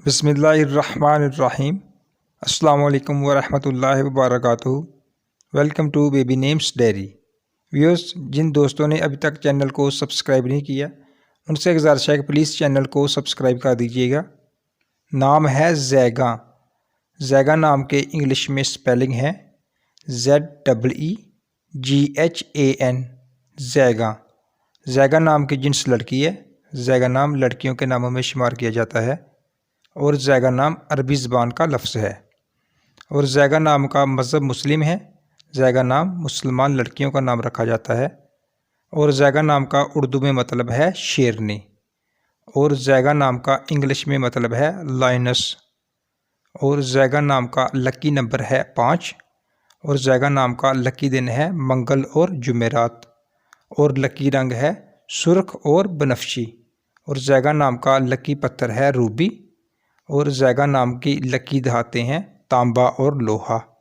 बिस्मिल्लाहिर्रहमानिर्रहीम। अस्सलामुअलैकुम वरहमतुल्लाहि वबरकातुहू। Welcome to baby names diary. Viewers, जिन दोस्तों ने अभी तक चैनल को सब्सक्राइब नहीं किया उनसे गुजारिश है कि प्लीज़ चैनल को सब्सक्राइब कर दीजिएगा। नाम है ज़ैगा। ज़ैगा नाम के इंग्लिश में स्पेलिंग है ZEEGHAN। ज़ैगा। ज़ैगा नाम की जिन्स लड़की है। ज़ैगा नाम लड़कियों के नामों में शुमार किया जाता है और ज़ैगा नाम अरबी ज़बान का लफ्ज़ है और ज़ैगा नाम का मज़हब मुस्लिम है। ज़ैगा नाम मुसलमान लड़कियों का नाम रखा जाता है और ज़ैगा नाम का उर्दू में मतलब है शेरनी और ज़ैगा नाम का इंग्लिश में मतलब है लायनस और ज़ैगा नाम का लकी नंबर है 5 और ज़ैगा नाम का लकी दिन है मंगल और जुमेरात और लकी रंग है सुर्ख और बनफशी और ज़ैगा नाम का लकी पत्थर है रूबी और ज़ैगा नाम की लकी धातें हैं तांबा और लोहा।